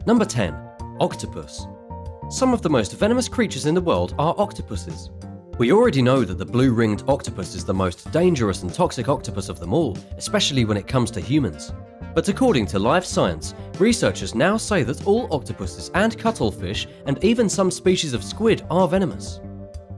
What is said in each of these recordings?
Number 10. Octopus. Some of the most venomous creatures in the world are octopuses. We already know that the blue-ringed octopus is the most dangerous and toxic octopus of them all, especially when it comes to humans. But according to Life Science, researchers now say that all octopuses and cuttlefish and even some species of squid are venomous.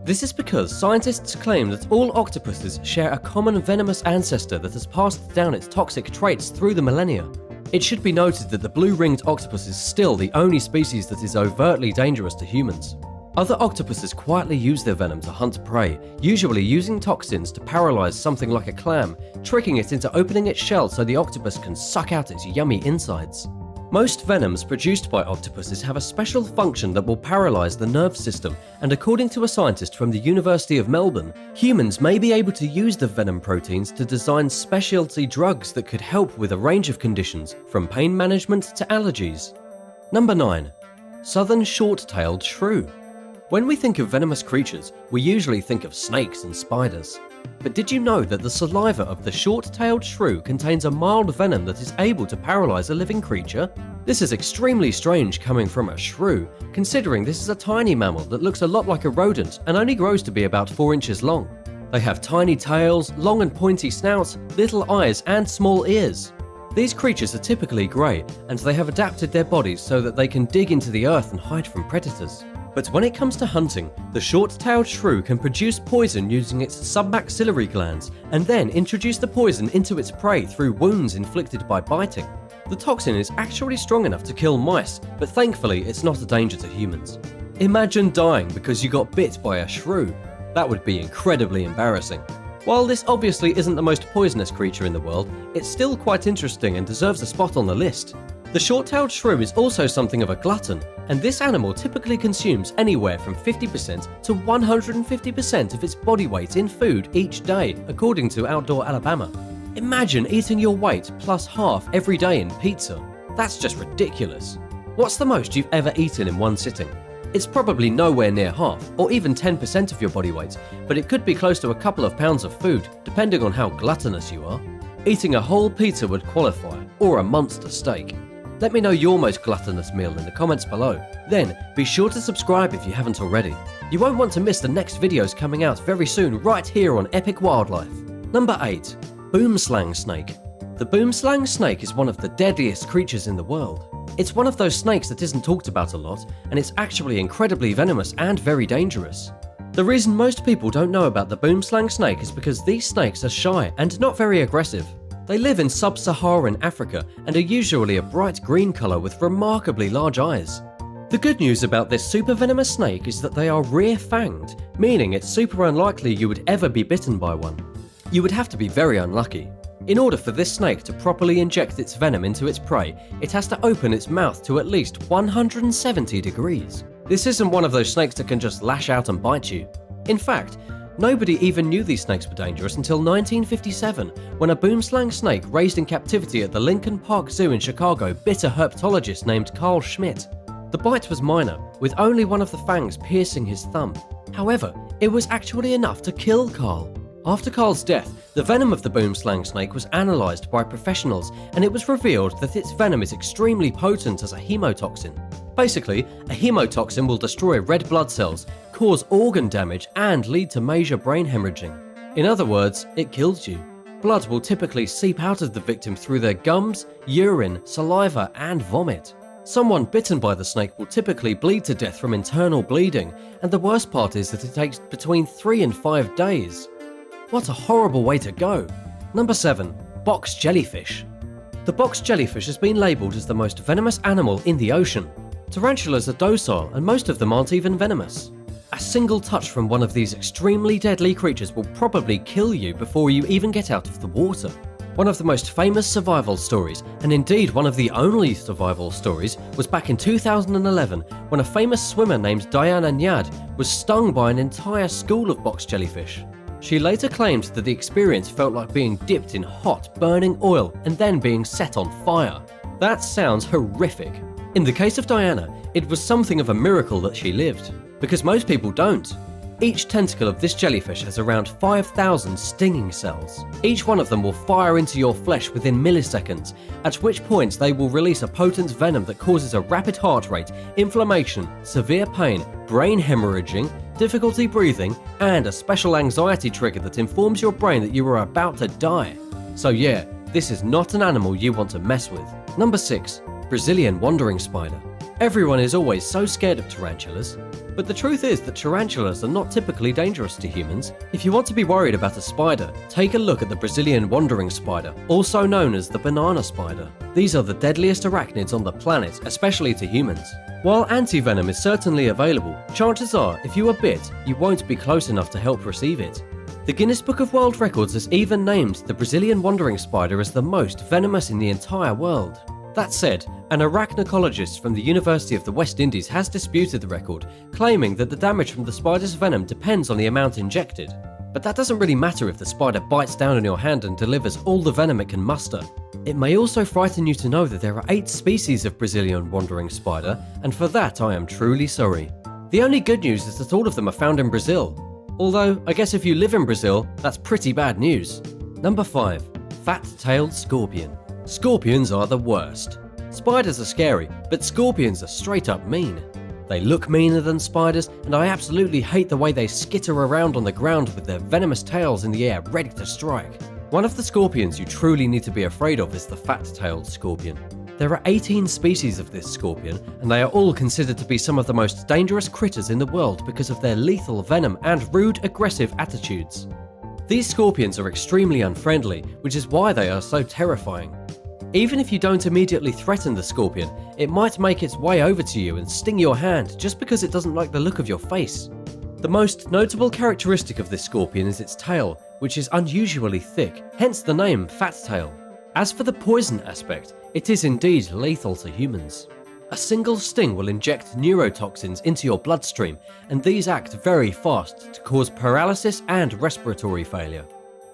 This is because scientists claim that all octopuses share a common venomous ancestor that has passed down its toxic traits through the millennia. It should be noted that the blue-ringed octopus is still the only species that is overtly dangerous to humans. Other octopuses quietly use their venom to hunt prey, usually using toxins to paralyze something like a clam, tricking it into opening its shell so the octopus can suck out its yummy insides. Most venoms produced by octopuses have a special function that will paralyze the nerve system, and according to a scientist from the University of Melbourne, humans may be able to use the venom proteins to design specialty drugs that could help with a range of conditions, from pain management to allergies. Number 9. Southern Short-tailed Shrew. When we think of venomous creatures, we usually think of snakes and spiders. But did you know that the saliva of the short-tailed shrew contains a mild venom that is able to paralyze a living creature? This is extremely strange coming from a shrew, considering this is a tiny mammal that looks a lot like a rodent and only grows to be about 4 inches long. They have tiny tails, long and pointy snouts, little eyes and small ears. These creatures are typically grey, and they have adapted their bodies so that they can dig into the earth and hide from predators. But when it comes to hunting, the short-tailed shrew can produce poison using its submaxillary glands and then introduce the poison into its prey through wounds inflicted by biting. The toxin is actually strong enough to kill mice, but thankfully it's not a danger to humans. Imagine dying because you got bit by a shrew. That would be incredibly embarrassing. While this obviously isn't the most poisonous creature in the world, it's still quite interesting and deserves a spot on the list. The short-tailed shrew is also something of a glutton, and this animal typically consumes anywhere from 50% to 150% of its body weight in food each day, according to Outdoor Alabama. Imagine eating your weight plus half every day in pizza. That's just ridiculous. What's the most you've ever eaten in one sitting? It's probably nowhere near half, or even 10% of your body weight, but it could be close to a couple of pounds of food, depending on how gluttonous you are. Eating a whole pizza would qualify, or a monster steak. Let me know your most gluttonous meal in the comments below. Then, be sure to subscribe if you haven't already. You won't want to miss the next videos coming out very soon right here on Epic Wildlife. Number 8. Boomslang snake. The boomslang snake is one of the deadliest creatures in the world. It's one of those snakes that isn't talked about a lot, and it's actually incredibly venomous and very dangerous. The reason most people don't know about the boomslang snake is because these snakes are shy and not very aggressive. They live in sub-Saharan Africa and are usually a bright green colour with remarkably large eyes. The good news about this super venomous snake is that they are rear-fanged, meaning it's super unlikely you would ever be bitten by one. You would have to be very unlucky. In order for this snake to properly inject its venom into its prey, it has to open its mouth to at least 170 degrees. This isn't one of those snakes that can just lash out and bite you. In fact, nobody even knew these snakes were dangerous until 1957, when a boomslang snake raised in captivity at the Lincoln Park Zoo in Chicago bit a herpetologist named Carl Schmidt. The bite was minor, with only one of the fangs piercing his thumb. However, it was actually enough to kill Carl. After Carl's death, the venom of the boomslang snake was analysed by professionals, and it was revealed that its venom is extremely potent as a hemotoxin. Basically, a hemotoxin will destroy red blood cells, cause organ damage, and lead to major brain hemorrhaging. In other words, it kills you. Blood will typically seep out of the victim through their gums, urine, saliva, and vomit. Someone bitten by the snake will typically bleed to death from internal bleeding, and the worst part is that it takes between 3 and 5 days. What a horrible way to go! Number 7. Box jellyfish. The box jellyfish has been labelled as the most venomous animal in the ocean. Tarantulas are docile, and most of them aren't even venomous. A single touch from one of these extremely deadly creatures will probably kill you before you even get out of the water. One of the most famous survival stories, and indeed one of the only survival stories, was back in 2011 when a famous swimmer named Diana Nyad was stung by an entire school of box jellyfish. She later claimed that the experience felt like being dipped in hot, burning oil and then being set on fire. That sounds horrific. In the case of Diana, it was something of a miracle that she lived, because most people don't. Each tentacle of this jellyfish has around 5,000 stinging cells. Each one of them will fire into your flesh within milliseconds, at which point they will release a potent venom that causes a rapid heart rate, inflammation, severe pain, brain hemorrhaging, difficulty breathing, and a special anxiety trigger that informs your brain that you are about to die. So yeah, this is not an animal you want to mess with. Number 6. Brazilian wandering spider. Everyone is always so scared of tarantulas, but the truth is that tarantulas are not typically dangerous to humans. If you want to be worried about a spider, take a look at the Brazilian wandering spider, also known as the banana spider. These are the deadliest arachnids on the planet, especially to humans. While anti-venom is certainly available, chances are if you are bit, you won't be close enough to help receive it. The Guinness Book of World Records has even named the Brazilian wandering spider as the most venomous in the entire world. That said, an arachnologist from the University of the West Indies has disputed the record, claiming that the damage from the spider's venom depends on the amount injected. But that doesn't really matter if the spider bites down on your hand and delivers all the venom it can muster. It may also frighten you to know that there are 8 species of Brazilian wandering spider, and for that I am truly sorry. The only good news is that all of them are found in Brazil. Although, I guess if you live in Brazil, that's pretty bad news. Number 5. Fat-tailed scorpion. Scorpions are the worst. Spiders are scary, but scorpions are straight up mean. They look meaner than spiders, and I absolutely hate the way they skitter around on the ground with their venomous tails in the air ready to strike. One of the scorpions you truly need to be afraid of is the fat-tailed scorpion. There are 18 species of this scorpion, and they are all considered to be some of the most dangerous critters in the world because of their lethal venom and rude, aggressive attitudes. These scorpions are extremely unfriendly, which is why they are so terrifying. Even if you don't immediately threaten the scorpion, it might make its way over to you and sting your hand just because it doesn't like the look of your face. The most notable characteristic of this scorpion is its tail, which is unusually thick, hence the name fat tail. As for the poison aspect, it is indeed lethal to humans. A single sting will inject neurotoxins into your bloodstream, and these act very fast to cause paralysis and respiratory failure.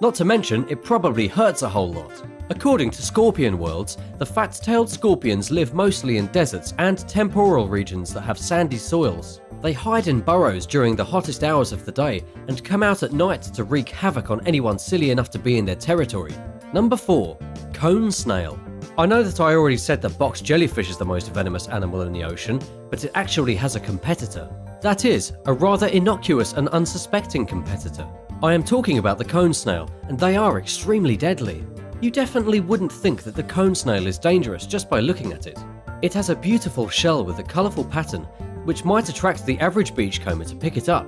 Not to mention, it probably hurts a whole lot. According to Scorpion Worlds, the fat-tailed scorpions live mostly in deserts and temporal regions that have sandy soils. They hide in burrows during the hottest hours of the day and come out at night to wreak havoc on anyone silly enough to be in their territory. Number 4. Cone snail. I know that I already said that box jellyfish is the most venomous animal in the ocean, but it actually has a competitor. That is, a rather innocuous and unsuspecting competitor. I am talking about the cone snail, and they are extremely deadly. You definitely wouldn't think that the cone snail is dangerous just by looking at it. It has a beautiful shell with a colourful pattern, which might attract the average beachcomber to pick it up.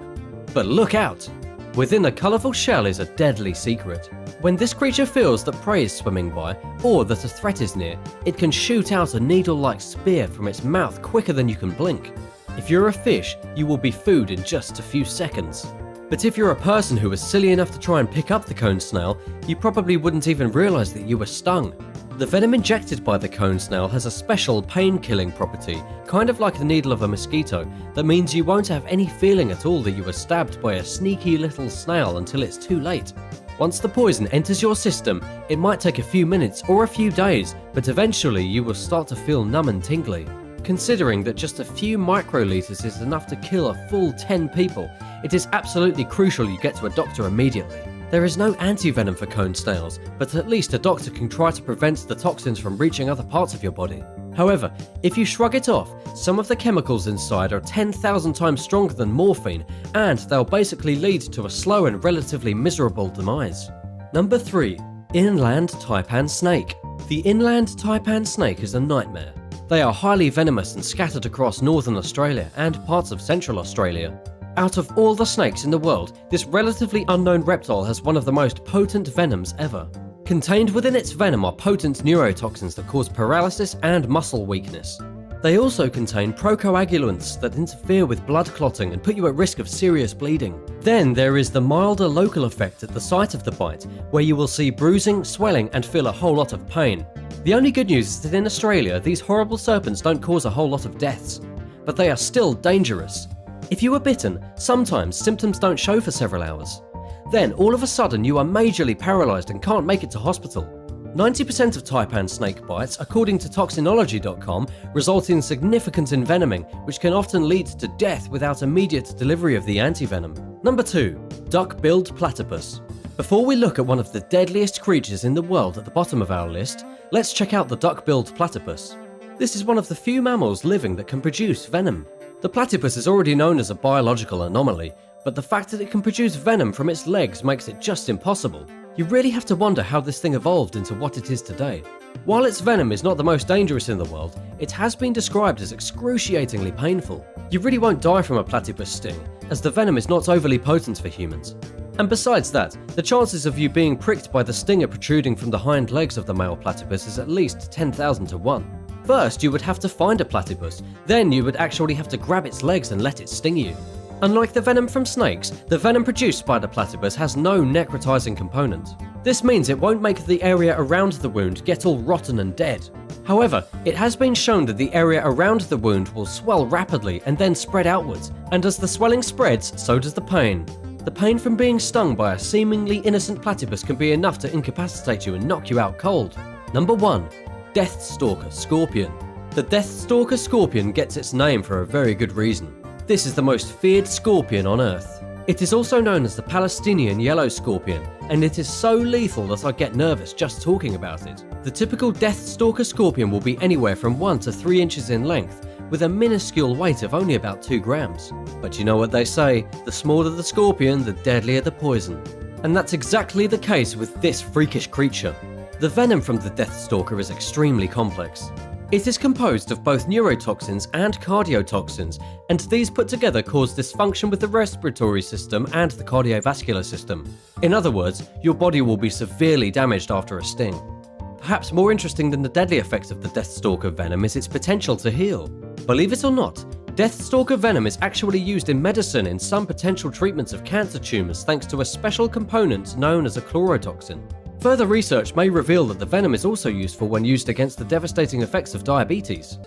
But look out! Within the colourful shell is a deadly secret. When this creature feels that prey is swimming by, or that a threat is near, it can shoot out a needle-like spear from its mouth quicker than you can blink. If you're a fish, you will be food in just a few seconds. But if you're a person who was silly enough to try and pick up the cone snail, you probably wouldn't even realise that you were stung. The venom injected by the cone snail has a special pain-killing property, kind of like the needle of a mosquito, that means you won't have any feeling at all that you were stabbed by a sneaky little snail until it's too late. Once the poison enters your system, it might take a few minutes or a few days, but eventually you will start to feel numb and tingly. Considering that just a few microliters is enough to kill a full 10 people, it is absolutely crucial you get to a doctor immediately. There is no anti-venom for cone snails, but at least a doctor can try to prevent the toxins from reaching other parts of your body. However, if you shrug it off, some of the chemicals inside are 10,000 times stronger than morphine, and they'll basically lead to a slow and relatively miserable demise. Number 3. Inland taipan snake. The inland taipan snake is a nightmare. They are highly venomous and scattered across northern Australia and parts of central Australia. Out of all the snakes in the world, this relatively unknown reptile has one of the most potent venoms ever. Contained within its venom are potent neurotoxins that cause paralysis and muscle weakness. They also contain procoagulants that interfere with blood clotting and put you at risk of serious bleeding. Then there is the milder local effect at the site of the bite, where you will see bruising, swelling, and feel a whole lot of pain. The only good news is that in Australia, these horrible serpents don't cause a whole lot of deaths, but they are still dangerous. If you are bitten, sometimes symptoms don't show for several hours. Then, all of a sudden, you are majorly paralysed and can't make it to hospital. 90% of taipan snake bites, according to toxinology.com, result in significant envenoming, which can often lead to death without immediate delivery of the antivenom. Number 2. Duckbilled platypus. Before we look at one of the deadliest creatures in the world at the bottom of our list, let's check out the duck-billed platypus. This is one of the few mammals living that can produce venom. The platypus is already known as a biological anomaly, but the fact that it can produce venom from its legs makes it just impossible. You really have to wonder how this thing evolved into what it is today. While its venom is not the most dangerous in the world, it has been described as excruciatingly painful. You really won't die from a platypus sting, as the venom is not overly potent for humans. And besides that, the chances of you being pricked by the stinger protruding from the hind legs of the male platypus is at least 10,000 to 1. First, you would have to find a platypus, then you would actually have to grab its legs and let it sting you. Unlike the venom from snakes, the venom produced by the platypus has no necrotizing component. This means it won't make the area around the wound get all rotten and dead. However, it has been shown that the area around the wound will swell rapidly and then spread outwards, and as the swelling spreads, so does the pain. The pain from being stung by a seemingly innocent platypus can be enough to incapacitate you and knock you out cold. Number 1. Deathstalker scorpion. The Deathstalker scorpion gets its name for a very good reason. This is the most feared scorpion on Earth. It is also known as the Palestinian yellow scorpion, and it is so lethal that I get nervous just talking about it. The typical Deathstalker scorpion will be anywhere from 1 to 3 inches in length, with a minuscule weight of only about 2 grams. But you know what they say, the smaller the scorpion, the deadlier the poison. And that's exactly the case with this freakish creature. The venom from the Deathstalker is extremely complex. It is composed of both neurotoxins and cardiotoxins, and these put together cause dysfunction with the respiratory system and the cardiovascular system. In other words, your body will be severely damaged after a sting. Perhaps more interesting than the deadly effects of the Deathstalker venom is its potential to heal. Believe it or not, Deathstalker venom is actually used in medicine in some potential treatments of cancer tumours thanks to a special component known as a chlorotoxin. Further research may reveal that the venom is also useful when used against the devastating effects of diabetes.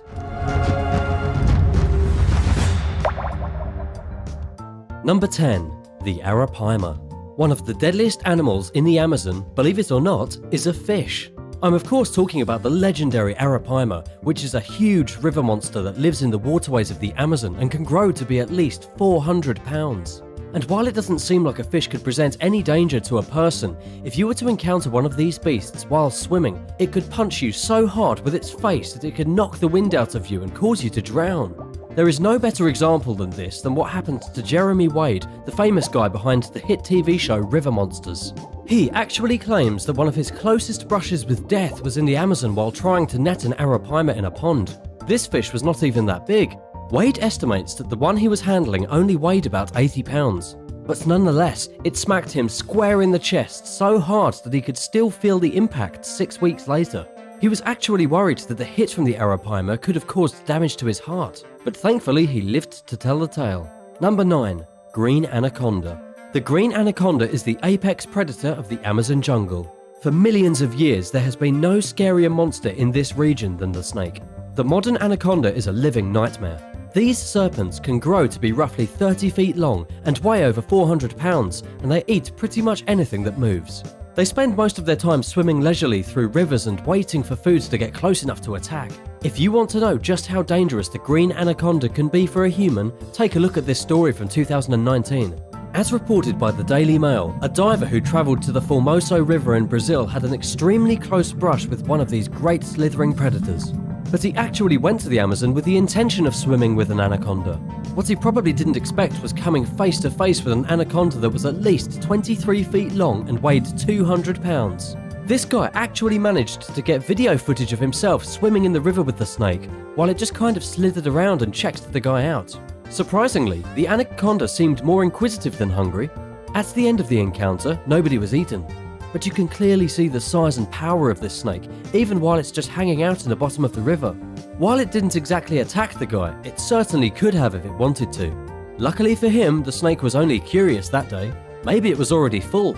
Number 10. The Arapaima. One of the deadliest animals in the Amazon, believe it or not, is a fish. I'm of course talking about the legendary Arapaima, which is a huge river monster that lives in the waterways of the Amazon and can grow to be at least 400 pounds. And while it doesn't seem like a fish could present any danger to a person, if you were to encounter one of these beasts while swimming, it could punch you so hard with its face that it could knock the wind out of you and cause you to drown. There is no better example than this than what happened to Jeremy Wade, the famous guy behind the hit TV show River Monsters. He actually claims that one of his closest brushes with death was in the Amazon while trying to net an Arapaima in a pond. This fish was not even that big. Wade estimates that the one he was handling only weighed about 80 pounds. But nonetheless, it smacked him square in the chest so hard that he could still feel the impact 6 weeks later. He was actually worried that the hit from the Arapaima could have caused damage to his heart, but thankfully he lived to tell the tale. Number 9. Green Anaconda. The green anaconda is the apex predator of the Amazon jungle. For millions of years, there has been no scarier monster in this region than the snake. The modern anaconda is a living nightmare. These serpents can grow to be roughly 30 feet long and weigh over 400 pounds, and they eat pretty much anything that moves. They spend most of their time swimming leisurely through rivers and waiting for foods to get close enough to attack. If you want to know just how dangerous the green anaconda can be for a human, take a look at this story from 2019. As reported by the Daily Mail, a diver who travelled to the Formoso River in Brazil had an extremely close brush with one of these great slithering predators. But he actually went to the Amazon with the intention of swimming with an anaconda. What he probably didn't expect was coming face to face with an anaconda that was at least 23 feet long and weighed 200 pounds. This guy actually managed to get video footage of himself swimming in the river with the snake, while it just kind of slithered around and checked the guy out. Surprisingly, the anaconda seemed more inquisitive than hungry. At the end of the encounter, nobody was eaten. But you can clearly see the size and power of this snake, even while it's just hanging out in the bottom of the river. While it didn't exactly attack the guy, it certainly could have if it wanted to. Luckily for him, the snake was only curious that day. Maybe it was already full.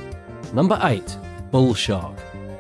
Number 8. Bull shark.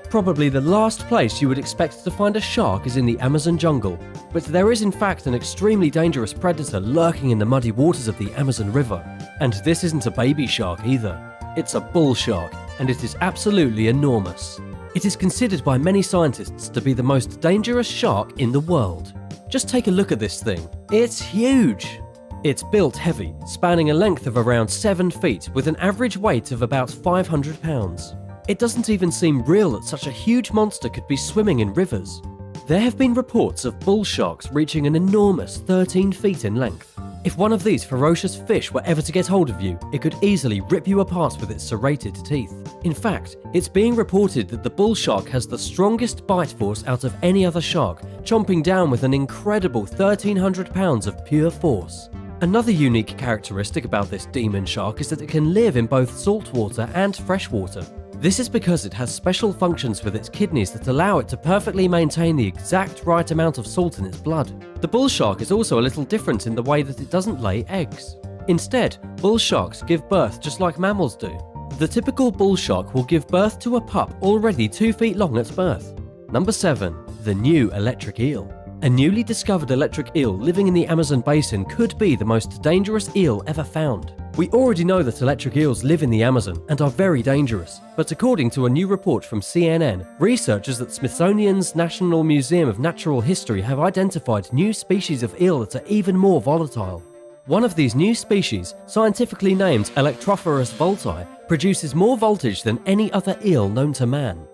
Probably the last place you would expect to find a shark is in the Amazon jungle, but there is in fact an extremely dangerous predator lurking in the muddy waters of the Amazon River. And this isn't a baby shark either. It's a bull shark, and it is absolutely enormous. It is considered by many scientists to be the most dangerous shark in the world. Just take a look at this thing. It's huge! It's built heavy, spanning a length of around 7 feet with an average weight of about 500 pounds. It doesn't even seem real that such a huge monster could be swimming in rivers. There have been reports of bull sharks reaching an enormous 13 feet in length. If one of these ferocious fish were ever to get hold of you, it could easily rip you apart with its serrated teeth. In fact, it's being reported that the bull shark has the strongest bite force out of any other shark, chomping down with an incredible 1,300 pounds of pure force. Another unique characteristic about this demon shark is that it can live in both saltwater and freshwater. This is because it has special functions with its kidneys that allow it to perfectly maintain the exact right amount of salt in its blood. The bull shark is also a little different in the way that it doesn't lay eggs. Instead, bull sharks give birth just like mammals do. The typical bull shark will give birth to a pup already 2 feet long at birth. Number 7. The new electric eel. A newly discovered electric eel living in the Amazon basin could be the most dangerous eel ever found. We already know that electric eels live in the Amazon and are very dangerous, but according to a new report from CNN, researchers at Smithsonian's National Museum of Natural History have identified new species of eel that are even more volatile. One of these new species, scientifically named Electrophorus volti, produces more voltage than any other eel known to man.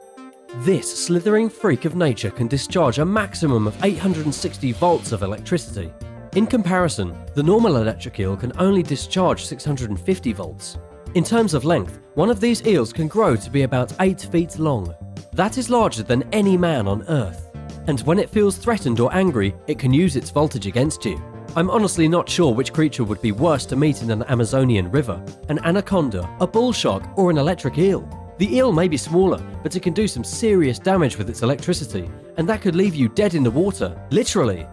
This slithering freak of nature can discharge a maximum of 860 volts of electricity. In comparison, the normal electric eel can only discharge 650 volts. In terms of length, one of these eels can grow to be about 8 feet long. That is larger than any man on Earth. And when it feels threatened or angry, it can use its voltage against you. I'm honestly not sure which creature would be worse to meet in an Amazonian river, an anaconda, a bull shark, or an electric eel. The eel may be smaller, but it can do some serious damage with its electricity, and that could leave you dead in the water, literally.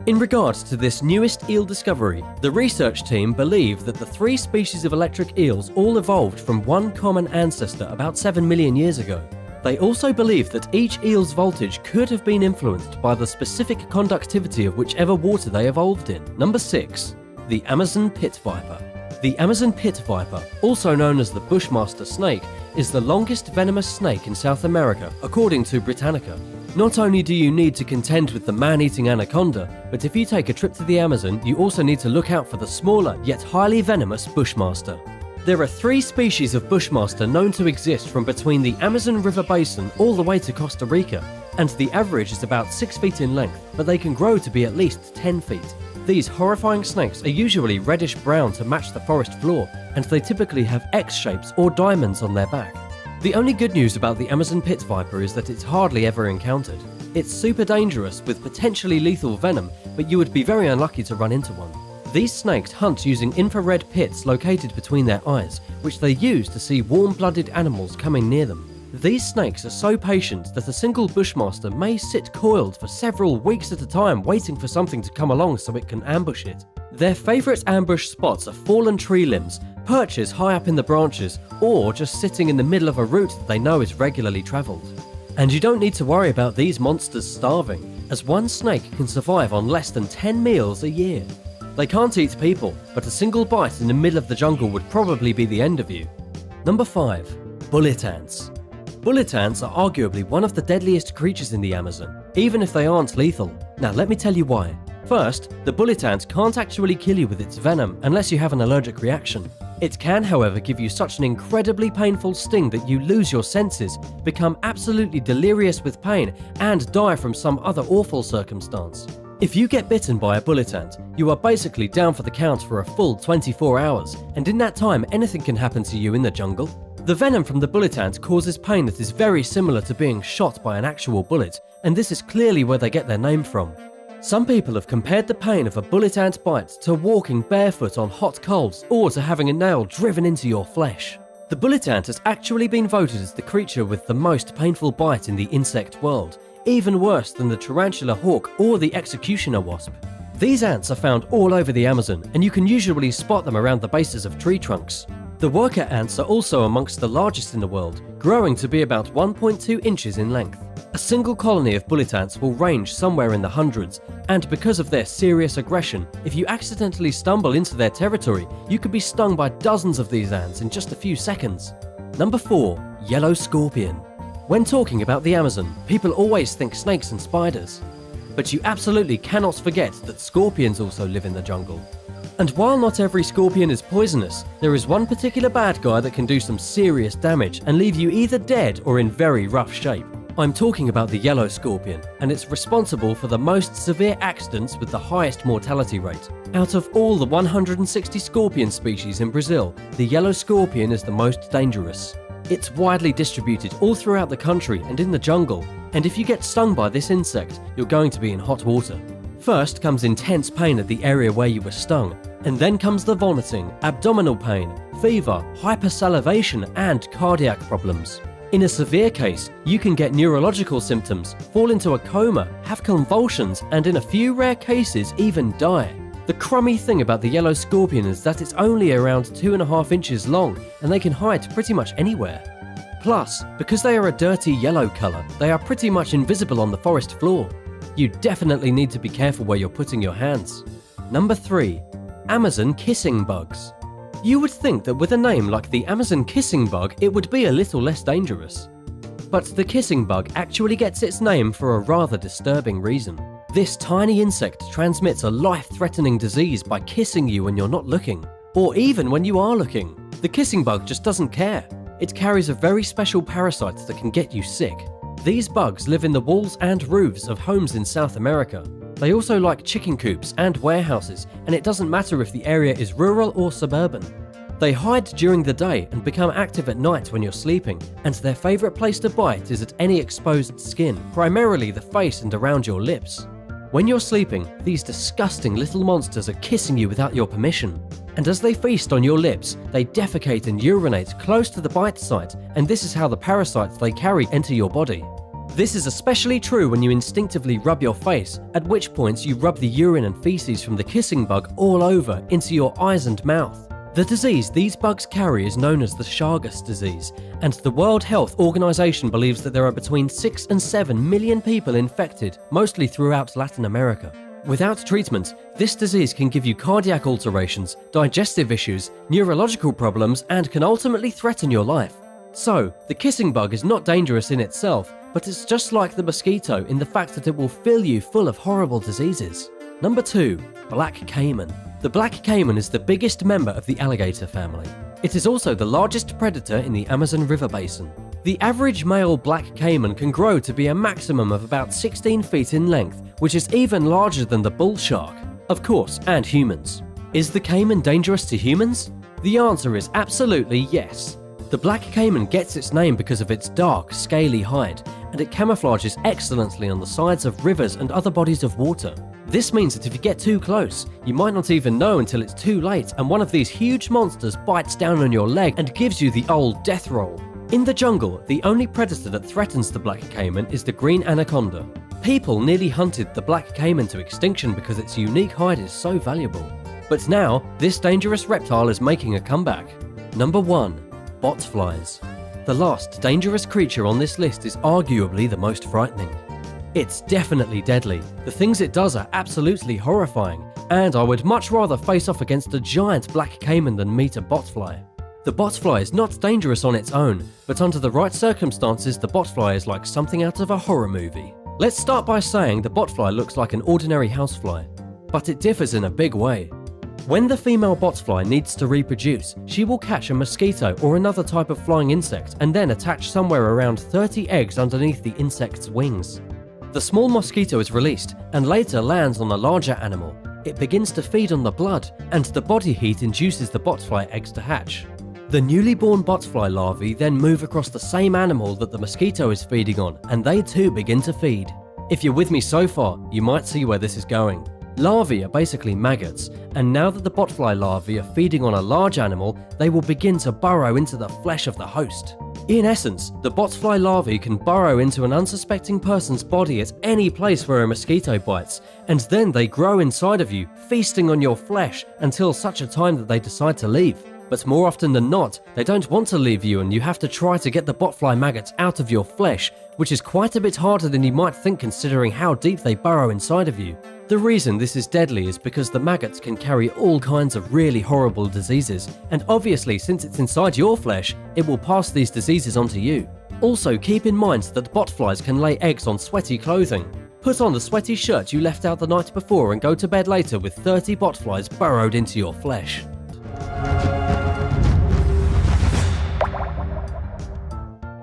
In regards to this newest eel discovery, the research team believe that the 3 species of electric eels all evolved from one common ancestor about 7 million years ago. They also believe that each eel's voltage could have been influenced by the specific conductivity of whichever water they evolved in. Number 6. The Amazon pit viper. The Amazon pit viper, also known as the Bushmaster snake, is the longest venomous snake in South America, according to Britannica. Not only do you need to contend with the man-eating anaconda, but if you take a trip to the Amazon, you also need to look out for the smaller yet highly venomous Bushmaster. There are 3 species of Bushmaster known to exist from between the Amazon River basin all the way to Costa Rica, and the average is about 6 feet in length, but they can grow to be at least 10 feet. These horrifying snakes are usually reddish-brown to match the forest floor, and they typically have X-shapes or diamonds on their back. The only good news about the Amazon pit viper is that it's hardly ever encountered. It's super dangerous with potentially lethal venom, but you would be very unlucky to run into one. These snakes hunt using infrared pits located between their eyes, which they use to see warm-blooded animals coming near them. These snakes are so patient that a single Bushmaster may sit coiled for several weeks at a time waiting for something to come along so it can ambush it. Their favourite ambush spots are fallen tree limbs, perches high up in the branches, or just sitting in the middle of a route that they know is regularly travelled. And you don't need to worry about these monsters starving, as one snake can survive on less than 10 meals a year. They can't eat people, but a single bite in the middle of the jungle would probably be the end of you. Number 5. Bullet ants. Bullet ants are arguably one of the deadliest creatures in the Amazon, even if they aren't lethal. Now let me tell you why. First, the bullet ant can't actually kill you with its venom unless you have an allergic reaction. It can, however, give you such an incredibly painful sting that you lose your senses, become absolutely delirious with pain, and die from some other awful circumstance. If you get bitten by a bullet ant, you are basically down for the count for a full 24 hours, and in that time anything can happen to you in the jungle. The venom from the bullet ant causes pain that is very similar to being shot by an actual bullet, and this is clearly where they get their name from. Some people have compared the pain of a bullet ant bite to walking barefoot on hot coals or to having a nail driven into your flesh. The bullet ant has actually been voted as the creature with the most painful bite in the insect world, even worse than the tarantula hawk or the executioner wasp. These ants are found all over the Amazon, and you can usually spot them around the bases of tree trunks. The worker ants are also amongst the largest in the world, growing to be about 1.2 inches in length. A single colony of bullet ants will range somewhere in the hundreds, and because of their serious aggression, if you accidentally stumble into their territory, you could be stung by dozens of these ants in just a few seconds. Number 4. Yellow scorpion. When talking about the Amazon, people always think snakes and spiders. But you absolutely cannot forget that scorpions also live in the jungle. And while not every scorpion is poisonous, there is one particular bad guy that can do some serious damage and leave you either dead or in very rough shape. I'm talking about the yellow scorpion, and it's responsible for the most severe accidents with the highest mortality rate. Out of all the 160 scorpion species in Brazil, the yellow scorpion is the most dangerous. It's widely distributed all throughout the country and in the jungle, and if you get stung by this insect, you're going to be in hot water. First comes intense pain at the area where you were stung, and then comes the vomiting, abdominal pain, fever, hypersalivation, and cardiac problems. In a severe case, you can get neurological symptoms, fall into a coma, have convulsions, and in a few rare cases even die. The crummy thing about the yellow scorpion is that it's only around 2.5 inches long, and they can hide pretty much anywhere. Plus, because they are a dirty yellow colour, they are pretty much invisible on the forest floor. You definitely need to be careful where you're putting your hands. Number 3. Amazon kissing bugs. You would think that with a name like the Amazon kissing bug, it would be a little less dangerous. But the kissing bug actually gets its name for a rather disturbing reason. This tiny insect transmits a life-threatening disease by kissing you when you're not looking, or even when you are looking. The kissing bug just doesn't care. It carries a very special parasite that can get you sick. These bugs live in the walls and roofs of homes in South America. They also like chicken coops and warehouses, and it doesn't matter if the area is rural or suburban. They hide during the day and become active at night when you're sleeping, and their favourite place to bite is at any exposed skin, primarily the face and around your lips. When you're sleeping, these disgusting little monsters are kissing you without your permission. And as they feast on your lips, they defecate and urinate close to the bite site, and this is how the parasites they carry enter your body. This is especially true when you instinctively rub your face, at which points you rub the urine and feces from the kissing bug all over into your eyes and mouth. The disease these bugs carry is known as the Chagas disease, and the World Health Organization believes that there are between 6 and 7 million people infected, mostly throughout Latin America. Without treatment, this disease can give you cardiac alterations, digestive issues, neurological problems, and can ultimately threaten your life. So, the kissing bug is not dangerous in itself, but it's just like the mosquito in the fact that it will fill you full of horrible diseases. Number 2. Black caiman. The black caiman is the biggest member of the alligator family. It is also the largest predator in the Amazon River basin. The average male black caiman can grow to be a maximum of about 16 feet in length, which is even larger than the bull shark. Of course, and humans. Is the caiman dangerous to humans? The answer is absolutely yes. The black caiman gets its name because of its dark, scaly hide, and it camouflages excellently on the sides of rivers and other bodies of water. This means that if you get too close, you might not even know until it's too late and one of these huge monsters bites down on your leg and gives you the old death roll. In the jungle, the only predator that threatens the black caiman is the green anaconda. People nearly hunted the black caiman to extinction because its unique hide is so valuable. But now, this dangerous reptile is making a comeback. Number 1. Botflies. The last dangerous creature on this list is arguably the most frightening. It's definitely deadly. The things it does are absolutely horrifying, and I would much rather face off against a giant black caiman than meet a botfly. The botfly is not dangerous on its own, but under the right circumstances, the botfly is like something out of a horror movie. Let's start by saying the botfly looks like an ordinary housefly, but it differs in a big way. When the female botfly needs to reproduce, she will catch a mosquito or another type of flying insect and then attach somewhere around 30 eggs underneath the insect's wings. The small mosquito is released and later lands on a larger animal. It begins to feed on the blood, and the body heat induces the botfly eggs to hatch. The newly born botfly larvae then move across the same animal that the mosquito is feeding on, and they too begin to feed. If you're with me so far, you might see where this is going. Larvae are basically maggots, and now that the botfly larvae are feeding on a large animal, they will begin to burrow into the flesh of the host. In essence, the botfly larvae can burrow into an unsuspecting person's body at any place where a mosquito bites, and then they grow inside of you, feasting on your flesh until such a time that they decide to leave. But more often than not, they don't want to leave you, and you have to try to get the botfly maggots out of your flesh, which is quite a bit harder than you might think considering how deep they burrow inside of you. The reason this is deadly is because the maggots can carry all kinds of really horrible diseases, and obviously since it's inside your flesh, it will pass these diseases onto you. Also keep in mind that botflies can lay eggs on sweaty clothing. Put on the sweaty shirt you left out the night before and go to bed later with 30 botflies burrowed into your flesh.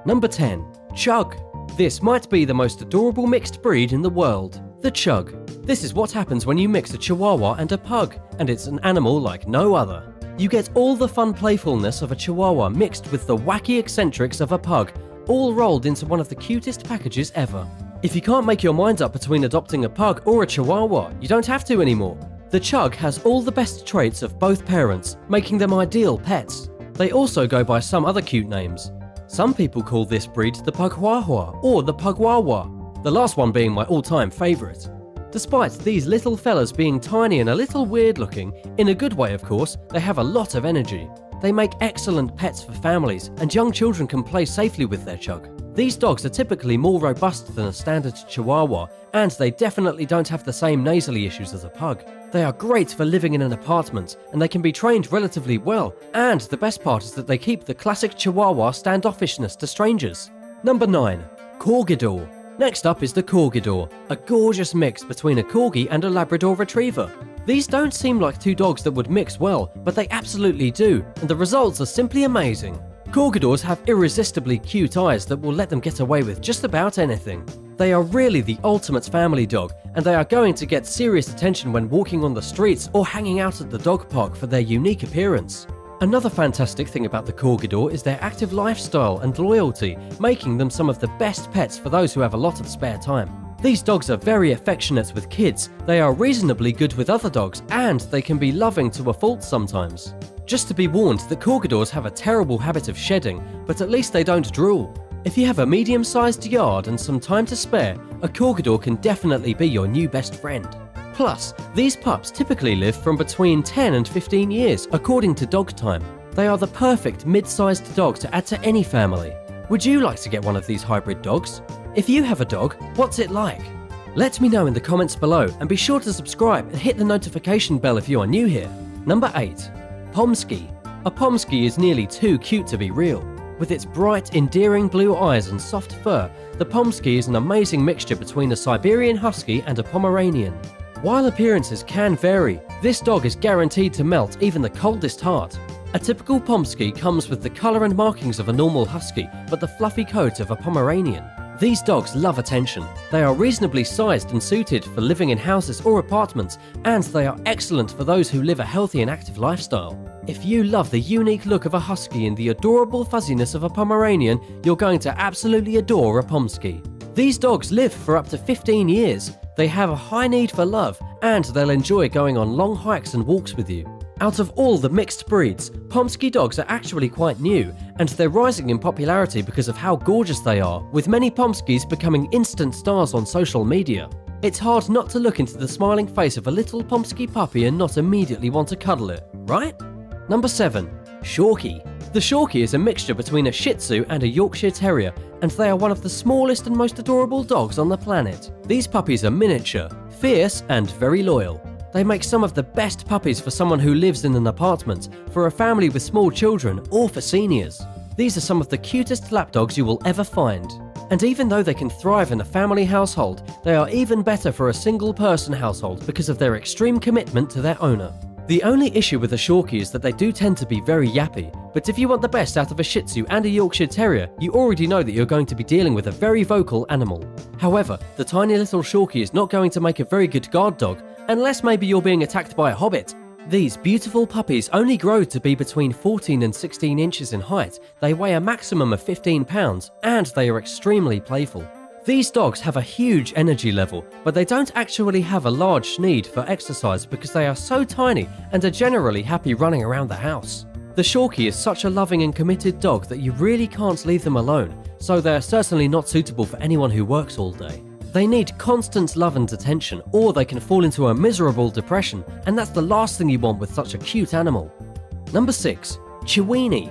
Number 10. Chug. This might be the most adorable mixed breed in the world. The Chug. This is what happens when you mix a Chihuahua and a Pug, and it's an animal like no other. You get all the fun playfulness of a Chihuahua mixed with the wacky eccentrics of a Pug, all rolled into one of the cutest packages ever. If you can't make your mind up between adopting a Pug or a Chihuahua, you don't have to anymore. The Chug has all the best traits of both parents, making them ideal pets. They also go by some other cute names. Some people call this breed the Pughuahua or the Pugwawa, the last one being my all-time favourite. Despite these little fellas being tiny and a little weird looking, in a good way of course, they have a lot of energy. They make excellent pets for families, and young children can play safely with their Chug. These dogs are typically more robust than a standard Chihuahua, and they definitely don't have the same nasally issues as a Pug. They are great for living in an apartment, and they can be trained relatively well, and the best part is that they keep the classic Chihuahua standoffishness to strangers. Number 9. Corgidor. Next up is the Corgidor, a gorgeous mix between a Corgi and a Labrador Retriever. These don't seem like two dogs that would mix well, but they absolutely do, and the results are simply amazing. Corgidors have irresistibly cute eyes that will let them get away with just about anything. They are really the ultimate family dog, and they are going to get serious attention when walking on the streets or hanging out at the dog park for their unique appearance. Another fantastic thing about the Corgidor is their active lifestyle and loyalty, making them some of the best pets for those who have a lot of spare time. These dogs are very affectionate with kids, they are reasonably good with other dogs, and they can be loving to a fault sometimes. Just to be warned, the Corgidors have a terrible habit of shedding, but at least they don't drool. If you have a medium-sized yard and some time to spare, a Corgidor can definitely be your new best friend. Plus, these pups typically live from between 10 and 15 years, according to Dog Time. They are the perfect mid-sized dog to add to any family. Would you like to get one of these hybrid dogs? If you have a dog, what's it like? Let me know in the comments below, and be sure to subscribe and hit the notification bell if you are new here. Number 8. Pomsky. A Pomsky is nearly too cute to be real. With its bright, endearing blue eyes and soft fur, the Pomsky is an amazing mixture between a Siberian Husky and a Pomeranian. While appearances can vary, this dog is guaranteed to melt even the coldest heart. A typical Pomsky comes with the colour and markings of a normal Husky, but the fluffy coat of a Pomeranian. These dogs love attention. They are reasonably sized and suited for living in houses or apartments, and they are excellent for those who live a healthy and active lifestyle. If you love the unique look of a Husky and the adorable fuzziness of a Pomeranian, you're going to absolutely adore a Pomsky. These dogs live for up to 15 years. They have a high need for love, and they'll enjoy going on long hikes and walks with you. Out of all the mixed breeds, Pomsky dogs are actually quite new, and they're rising in popularity because of how gorgeous they are, with many Pomskys becoming instant stars on social media. It's hard not to look into the smiling face of a little Pomsky puppy and not immediately want to cuddle it, right? Number 7. Shorkie. The Shorkie is a mixture between a Shih Tzu and a Yorkshire Terrier, and they are one of the smallest and most adorable dogs on the planet. These puppies are miniature, fierce, and very loyal. They make some of the best puppies for someone who lives in an apartment, for a family with small children, or for seniors. These are some of the cutest lapdogs you will ever find. And even though they can thrive in a family household, they are even better for a single-person household because of their extreme commitment to their owner. The only issue with a Shorkie is that they do tend to be very yappy, but if you want the best out of a Shih Tzu and a Yorkshire Terrier, you already know that you're going to be dealing with a very vocal animal. However, the tiny little Shorkie is not going to make a very good guard dog, unless maybe you're being attacked by a hobbit. These beautiful puppies only grow to be between 14 and 16 inches in height, they weigh a maximum of 15 pounds, and they are extremely playful. These dogs have a huge energy level, but they don't actually have a large need for exercise because they are so tiny and are generally happy running around the house. The Shorkie is such a loving and committed dog that you really can't leave them alone, so they are certainly not suitable for anyone who works all day. They need constant love and attention, or they can fall into a miserable depression, and that's the last thing you want with such a cute animal. Number 6. Chiweenie.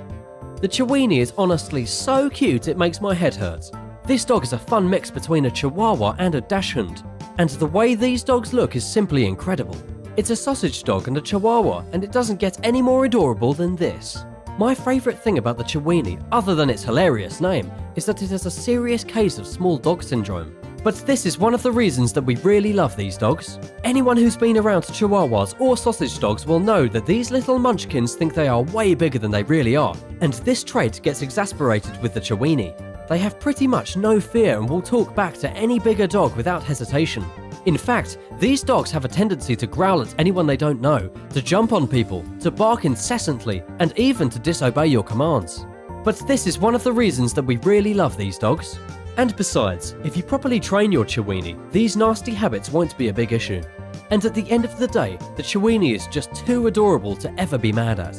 The Chiweenie is honestly so cute it makes my head hurt. This dog is a fun mix between a Chihuahua and a Dachshund. And the way these dogs look is simply incredible. It's a sausage dog and a chihuahua, and it doesn't get any more adorable than this. My favourite thing about the Chiweenie, other than its hilarious name, is that it has a serious case of small dog syndrome. But this is one of the reasons that we really love these dogs. Anyone who's been around chihuahuas or sausage dogs will know that these little munchkins think they are way bigger than they really are, and this trait gets exasperated with the Chiweenie. They have pretty much no fear and will talk back to any bigger dog without hesitation. In fact, these dogs have a tendency to growl at anyone they don't know, to jump on people, to bark incessantly, and even to disobey your commands. But this is one of the reasons that we really love these dogs. And besides, if you properly train your Chiweenie, these nasty habits won't be a big issue. And at the end of the day, the Chiweenie is just too adorable to ever be mad at.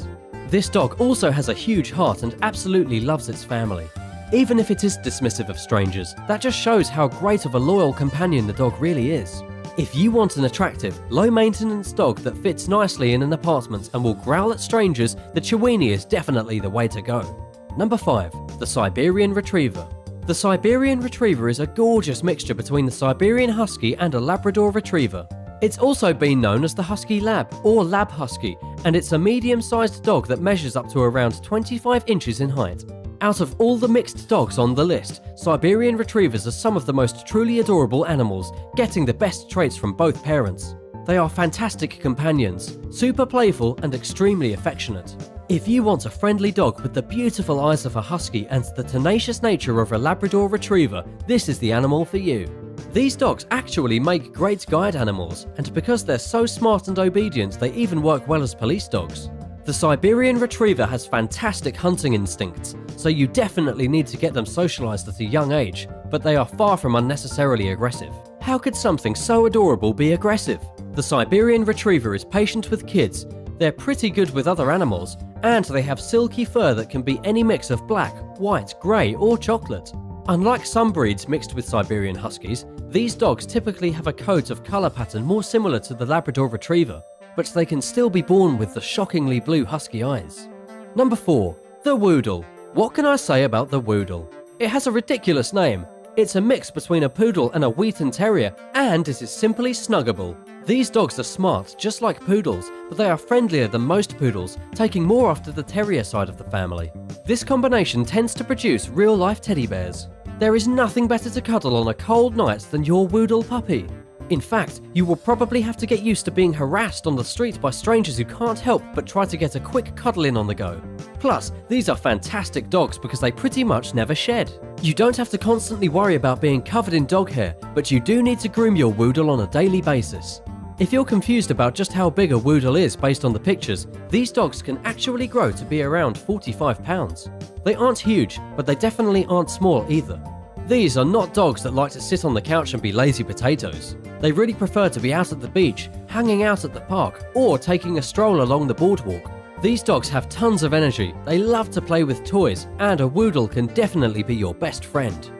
This dog also has a huge heart and absolutely loves its family. Even if it is dismissive of strangers, that just shows how great of a loyal companion the dog really is. If you want an attractive, low-maintenance dog that fits nicely in an apartment and will growl at strangers, the Chiweenie is definitely the way to go. Number 5. The Siberian Retriever. The Siberian Retriever is a gorgeous mixture between the Siberian Husky and a Labrador Retriever. It's also been known as the Husky Lab or Lab Husky, and it's a medium-sized dog that measures up to around 25 inches in height. Out of all the mixed dogs on the list, Siberian Retrievers are some of the most truly adorable animals, getting the best traits from both parents. They are fantastic companions, super playful and extremely affectionate. If you want a friendly dog with the beautiful eyes of a husky and the tenacious nature of a Labrador Retriever, this is the animal for you. These dogs actually make great guide animals, and because they're so smart and obedient, they even work well as police dogs. The Siberian Retriever has fantastic hunting instincts, so you definitely need to get them socialized at a young age, but they are far from unnecessarily aggressive. How could something so adorable be aggressive? The Siberian Retriever is patient with kids, they're pretty good with other animals, and they have silky fur that can be any mix of black, white, grey or chocolate. Unlike some breeds mixed with Siberian Huskies, these dogs typically have a coat of colour pattern more similar to the Labrador Retriever, but they can still be born with the shockingly blue husky eyes. Number 4. The Woodle. What can I say about the Woodle? It has a ridiculous name. It's a mix between a poodle and a Wheaten Terrier, and it is simply snuggable. These dogs are smart, just like poodles, but they are friendlier than most poodles, taking more after the terrier side of the family. This combination tends to produce real-life teddy bears. There is nothing better to cuddle on a cold night than your Woodle puppy. In fact, you will probably have to get used to being harassed on the street by strangers who can't help but try to get a quick cuddle in on the go. Plus, these are fantastic dogs because they pretty much never shed. You don't have to constantly worry about being covered in dog hair, but you do need to groom your Woodle on a daily basis. If you're confused about just how big a Woodle is based on the pictures, these dogs can actually grow to be around 45 pounds. They aren't huge, but they definitely aren't small either. These are not dogs that like to sit on the couch and be lazy potatoes. They really prefer to be out at the beach, hanging out at the park, or taking a stroll along the boardwalk. These dogs have tons of energy, they love to play with toys, and a Woodle can definitely be your best friend.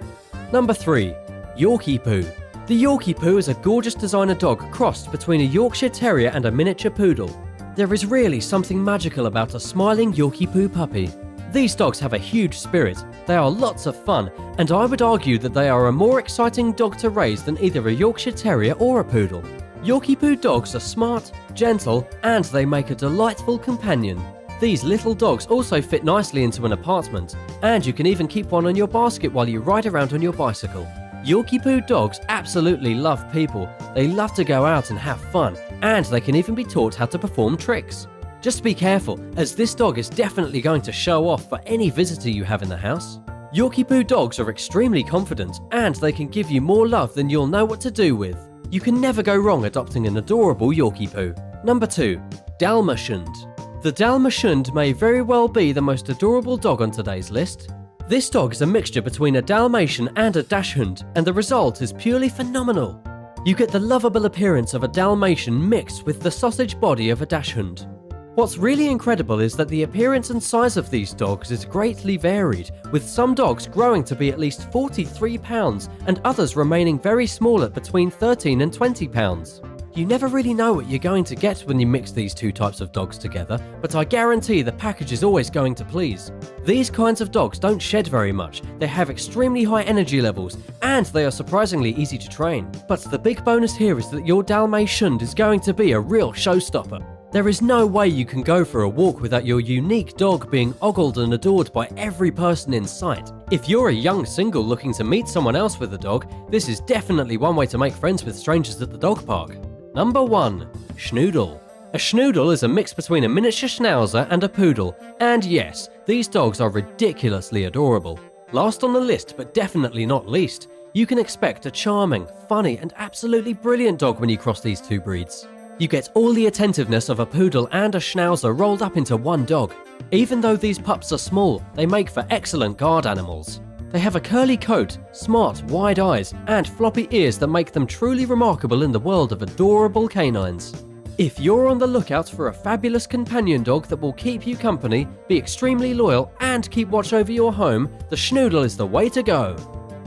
Number 3. Yorkiepoo. The Yorkiepoo is a gorgeous designer dog crossed between a Yorkshire Terrier and a miniature poodle. There is really something magical about a smiling Yorkiepoo puppy. These dogs have a huge spirit, they are lots of fun, and I would argue that they are a more exciting dog to raise than either a Yorkshire Terrier or a poodle. Yorkiepoo dogs are smart, gentle, and they make a delightful companion. These little dogs also fit nicely into an apartment, and you can even keep one on your basket while you ride around on your bicycle. Yorkiepoo dogs absolutely love people, they love to go out and have fun, and they can even be taught how to perform tricks. Just be careful, as this dog is definitely going to show off for any visitor you have in the house. Yorkiepoo dogs are extremely confident, and they can give you more love than you'll know what to do with. You can never go wrong adopting an adorable Yorkiepoo. Number 2. Dalmatians. The Dalmatians may very well be the most adorable dog on today's list. This dog is a mixture between a Dalmatian and a Dachshund, and the result is purely phenomenal. You get the lovable appearance of a Dalmatian mixed with the sausage body of a Dachshund. What's really incredible is that the appearance and size of these dogs is greatly varied, with some dogs growing to be at least 43 pounds and others remaining very small at between 13 and 20 pounds. You never really know what you're going to get when you mix these two types of dogs together, but I guarantee the package is always going to please. These kinds of dogs don't shed very much, they have extremely high energy levels, and they are surprisingly easy to train. But the big bonus here is that your Dalmatian is going to be a real showstopper. There is no way you can go for a walk without your unique dog being ogled and adored by every person in sight. If you're a young single looking to meet someone else with a dog, this is definitely one way to make friends with strangers at the dog park. Number 1. Schnoodle. A Schnoodle is a mix between a miniature schnauzer and a poodle, and yes, these dogs are ridiculously adorable. Last on the list, but definitely not least, you can expect a charming, funny, and absolutely brilliant dog when you cross these two breeds. You get all the attentiveness of a poodle and a schnauzer rolled up into one dog. Even though these pups are small, they make for excellent guard animals. They have a curly coat, smart, wide eyes, and floppy ears that make them truly remarkable in the world of adorable canines. If you're on the lookout for a fabulous companion dog that will keep you company, be extremely loyal, and keep watch over your home, the Schnoodle is the way to go.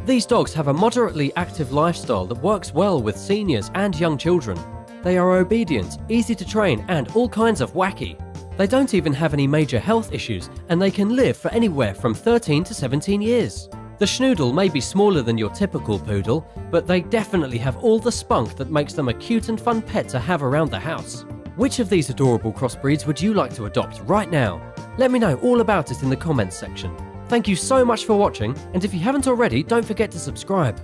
These dogs have a moderately active lifestyle that works well with seniors and young children. They are obedient, easy to train, and all kinds of wacky. They don't even have any major health issues, and they can live for anywhere from 13 to 17 years. The Schnoodle may be smaller than your typical poodle, but they definitely have all the spunk that makes them a cute and fun pet to have around the house. Which of these adorable crossbreeds would you like to adopt right now? Let me know all about it in the comments section. Thank you so much for watching, and if you haven't already, don't forget to subscribe.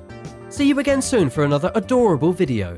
See you again soon for another adorable video.